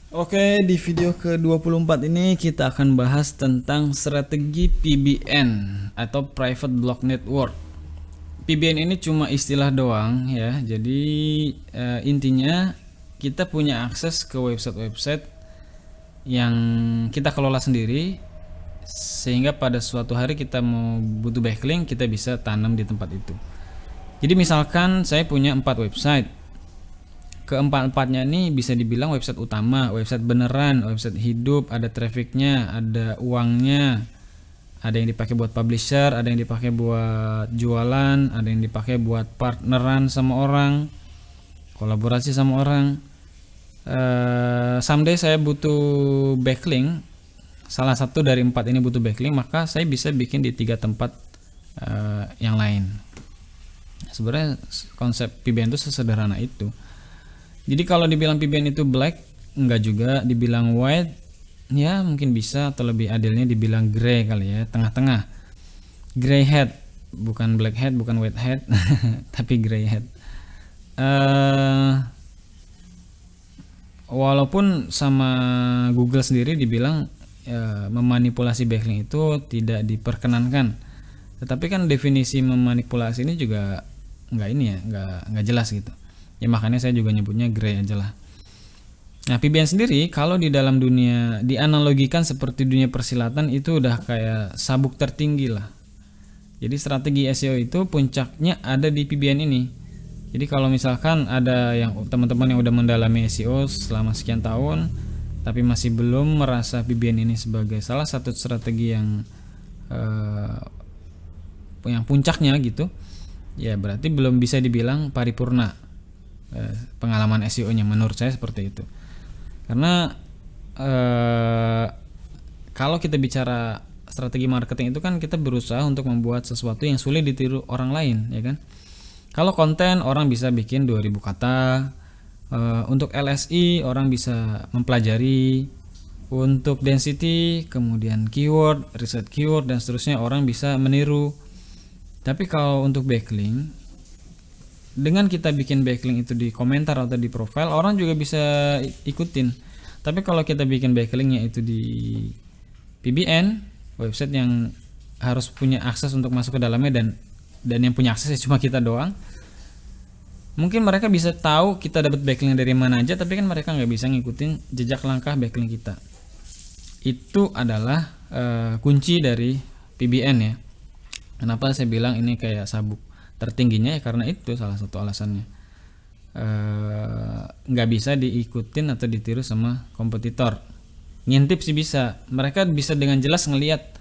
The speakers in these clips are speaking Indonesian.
Oke, di video ke-24 ini kita akan bahas tentang strategi PBN atau Private Block Network. PBN ini cuma istilah doang ya. Jadi intinya kita punya akses ke website-website yang kita kelola sendiri, sehingga pada suatu hari kita mau butuh backlink, kita bisa tanam di tempat itu. Jadi misalkan saya punya 4 website. Keempat-empatnya ini bisa dibilang website utama, website beneran, website hidup, ada trafficnya, ada uangnya, ada yang dipakai buat publisher, ada yang dipakai buat jualan, ada yang dipakai buat partneran sama orang, kolaborasi sama orang. Someday saya butuh backlink, salah satu dari 4 ini butuh backlink, maka saya bisa bikin di 3 tempat yang lain. Sebenarnya konsep PBN itu sesederhana itu. Jadi kalau dibilang PBN itu black, enggak juga. Dibilang white, ya mungkin bisa, atau lebih adilnya dibilang gray kali ya, tengah-tengah. Gray hat, bukan black hat, bukan white hat, tapi gray hat. Walaupun sama Google sendiri dibilang memanipulasi backlink itu tidak diperkenankan, tetapi kan definisi memanipulasi ini juga nggak ini ya, nggak jelas gitu. Ya makanya saya juga nyebutnya gray aja lah. Nah, PBN sendiri kalau di dalam dunia dianalogikan seperti dunia persilatan, itu udah kayak sabuk tertinggi lah. Jadi strategi SEO itu puncaknya ada di PBN ini. Jadi kalau misalkan ada yang teman-teman yang udah mendalami SEO selama sekian tahun tapi masih belum merasa PBN ini sebagai salah satu strategi yang puncaknya gitu, ya berarti belum bisa dibilang paripurna pengalaman SEO-nya, menurut saya seperti itu. Karena kalau kita bicara strategi marketing itu kan kita berusaha untuk membuat sesuatu yang sulit ditiru orang lain, ya kan? Kalau konten orang bisa bikin 2000 kata, untuk LSI orang bisa mempelajari, untuk density, kemudian keyword, riset keyword dan seterusnya orang bisa meniru. Tapi kalau untuk backlink, dengan kita bikin backlink itu di komentar atau di profile, orang juga bisa ikutin. Tapi kalau kita bikin backlinknya itu di PBN, website yang harus punya akses untuk masuk ke dalamnya, dan yang punya akses cuma kita doang, mungkin mereka bisa tahu kita dapat backlink dari mana aja, tapi kan mereka nggak bisa ngikutin jejak langkah backlink kita. Itu adalah kunci dari PBN ya. Kenapa saya bilang ini kayak sabuk tertingginya, ya karena itu salah satu alasannya. Nggak bisa diikutin atau ditiru sama kompetitor. Ngintip sih bisa, mereka bisa dengan jelas ngelihat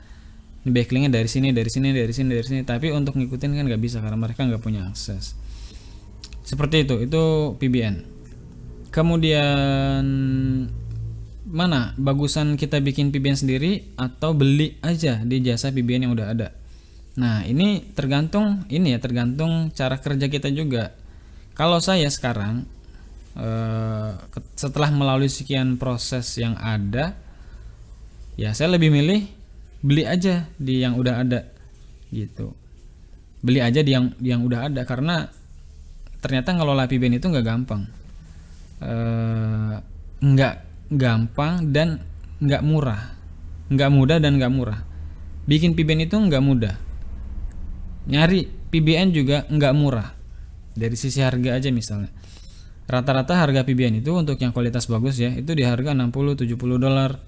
backlinknya dari sini, dari sini, dari sini, dari sini, tapi untuk ngikutin kan nggak bisa karena mereka nggak punya akses. Seperti itu PBN. Kemudian mana bagusan kita bikin PBN sendiri atau beli aja di jasa PBN yang udah ada? Nah, ini tergantung cara kerja kita juga. Kalau saya sekarang setelah melalui sekian proses yang ada, ya saya lebih milih beli aja di yang udah ada gitu. Beli aja di yang udah ada, karena ternyata ngelola PBN itu nggak gampang. Nggak gampang dan nggak murah. Nggak mudah dan nggak murah. Bikin PBN itu nggak mudah. Nyari PBN juga nggak murah. Dari sisi harga aja misalnya, rata-rata harga PBN itu untuk yang kualitas bagus ya, itu di harga 60-70 dolar.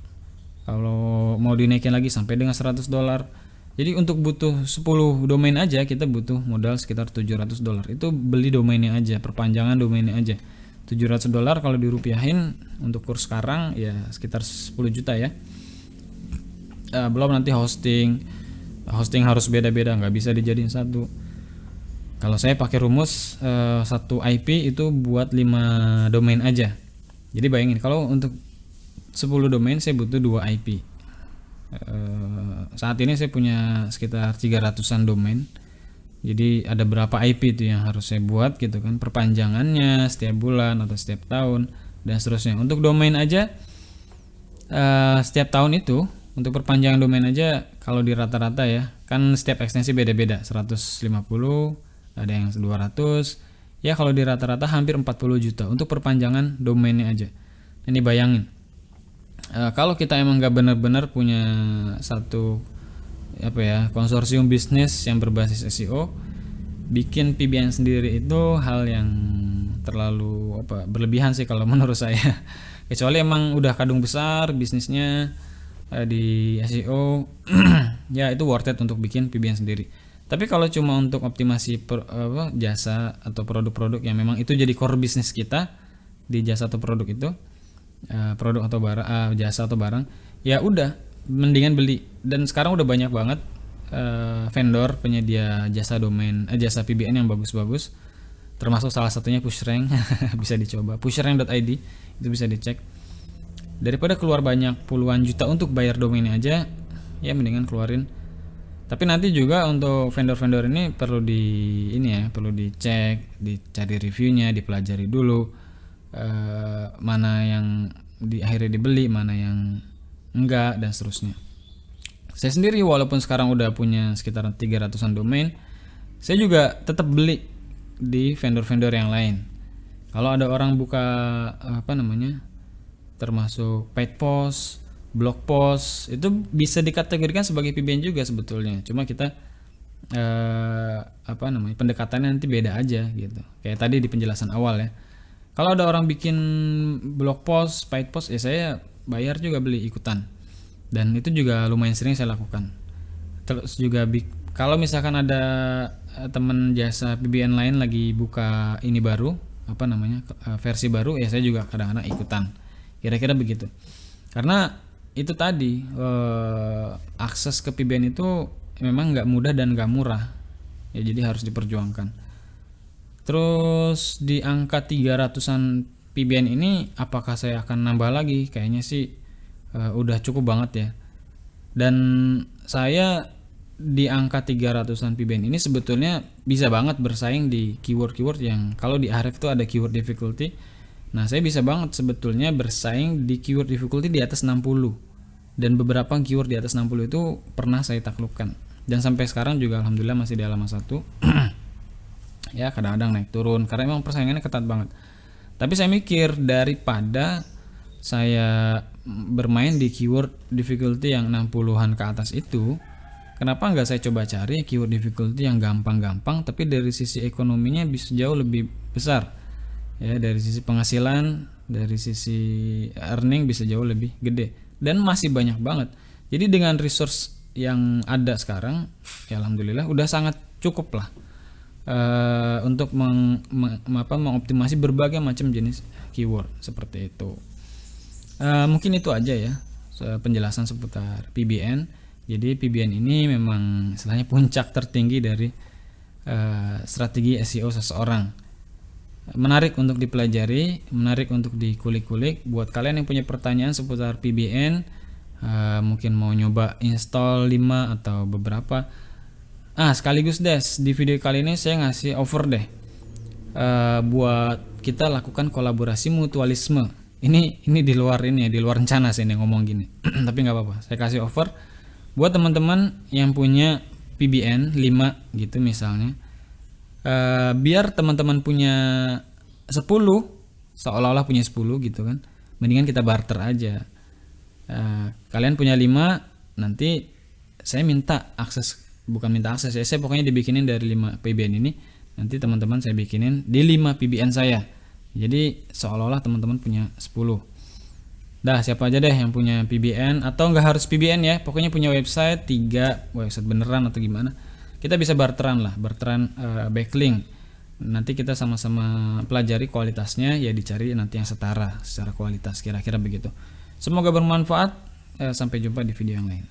Kalau mau dinaikin lagi sampai dengan 100 dolar. Jadi untuk butuh 10 domain aja kita butuh modal sekitar 700 dolar. Itu beli domainnya aja, perpanjangan domainnya aja. 700 dolar kalau dirupiahin untuk kurs sekarang ya sekitar 10 juta ya. Belum nanti hosting harus beda-beda, nggak bisa dijadiin satu. Kalau saya pakai rumus satu IP itu buat 5 domain aja. Jadi bayangin kalau untuk 10 domain saya butuh 2 IP. Saat ini saya punya sekitar 300-an domain. Jadi ada berapa IP itu yang harus saya buat gitu kan, perpanjangannya setiap bulan atau setiap tahun dan seterusnya. Untuk domain aja setiap tahun itu, untuk perpanjangan domain aja kalau di rata-rata ya, kan setiap ekstensi beda-beda, 150, ada yang 200. Ya kalau di rata-rata hampir 40 juta untuk perpanjangan domainnya aja. Ini bayangin. Kalau kita emang nggak benar-benar punya satu konsorsium bisnis yang berbasis SEO, bikin PBN sendiri itu hal yang terlalu berlebihan sih kalau menurut saya. Kecuali emang udah kadung besar bisnisnya di SEO, ya itu worth it untuk bikin PBN sendiri. Tapi kalau cuma untuk optimasi jasa atau produk-produk yang memang itu jadi core bisnis kita di jasa atau produk itu, produk atau barang, jasa atau barang, ya udah mendingan beli. Dan sekarang udah banyak banget vendor penyedia jasa domain, jasa PBN yang bagus-bagus, termasuk salah satunya PushRank. Bisa dicoba pushrank.id, itu bisa dicek. Daripada keluar banyak puluhan juta untuk bayar domainnya aja, ya mendingan keluarin. Tapi nanti juga untuk vendor-vendor ini perlu perlu dicek, dicari reviewnya, dipelajari dulu, mana yang akhirnya dibeli, mana yang enggak, dan seterusnya. Saya sendiri walaupun sekarang udah punya sekitar 300-an domain, saya juga tetap beli di vendor-vendor yang lain. Kalau ada orang buka termasuk paid post, blog post, itu bisa dikategorikan sebagai PBN juga sebetulnya. Cuma kita pendekatannya nanti beda aja gitu. Kayak tadi di penjelasan awal ya. Kalau ada orang bikin blog post, paid post, ya saya bayar juga beli ikutan. Dan itu juga lumayan sering saya lakukan. Terus juga kalau misalkan ada teman jasa PBN lain lagi buka ini baru, versi baru, ya saya juga kadang-kadang ikutan. Kira-kira begitu. Karena itu tadi akses ke PBN itu memang nggak mudah dan nggak murah. Ya jadi harus diperjuangkan. Terus di angka 300-an PBN ini apakah saya akan nambah lagi? Kayaknya sih udah cukup banget ya. Dan saya di angka 300-an PBN ini sebetulnya bisa banget bersaing di keyword-keyword yang kalau di Ahref itu ada keyword difficulty. Nah, saya bisa banget sebetulnya bersaing di keyword difficulty di atas 60. Dan beberapa keyword di atas 60 itu pernah saya taklukkan. Dan sampai sekarang juga alhamdulillah masih di halaman 1. Ya, kadang-kadang naik turun karena memang persaingannya ketat banget. Tapi saya mikir daripada saya bermain di keyword difficulty yang 60-an ke atas itu, kenapa nggak saya coba cari keyword difficulty yang gampang-gampang tapi dari sisi ekonominya bisa jauh lebih besar. Ya, dari sisi penghasilan, dari sisi earning bisa jauh lebih gede dan masih banyak banget. Jadi dengan resource yang ada sekarang, ya alhamdulillah udah sangat cukup lah untuk mengoptimasi berbagai macam jenis keyword seperti itu. Mungkin itu aja ya penjelasan seputar PBN. Jadi PBN ini memang istilahnya puncak tertinggi dari strategi SEO seseorang. Menarik untuk dipelajari, menarik untuk dikulik-kulik. Buat kalian yang punya pertanyaan seputar PBN, mungkin mau nyoba install 5 atau beberapa. Sekaligus deh di video kali ini saya ngasih offer deh buat kita lakukan kolaborasi mutualisme. Ini di luar di luar rencana saya ngomong gini. Tapi nggak apa-apa, saya kasih offer buat teman-teman yang punya PBN 5 gitu misalnya. Biar teman-teman punya 10, seolah-olah punya 10 gitu kan, mendingan kita barter aja. Kalian punya 5, nanti saya minta akses, bukan minta akses ya, saya pokoknya dibikinin dari 5 PBN ini, nanti teman-teman saya bikinin di 5 PBN saya. Jadi seolah-olah teman-teman punya 10. Dah, siapa aja deh yang punya PBN, atau nggak harus PBN ya, pokoknya punya website 3 website beneran atau gimana, kita bisa barteran backlink. Nanti kita sama-sama pelajari kualitasnya, ya dicari nanti yang setara secara kualitas, kira-kira begitu. Semoga bermanfaat. Sampai jumpa di video yang lain.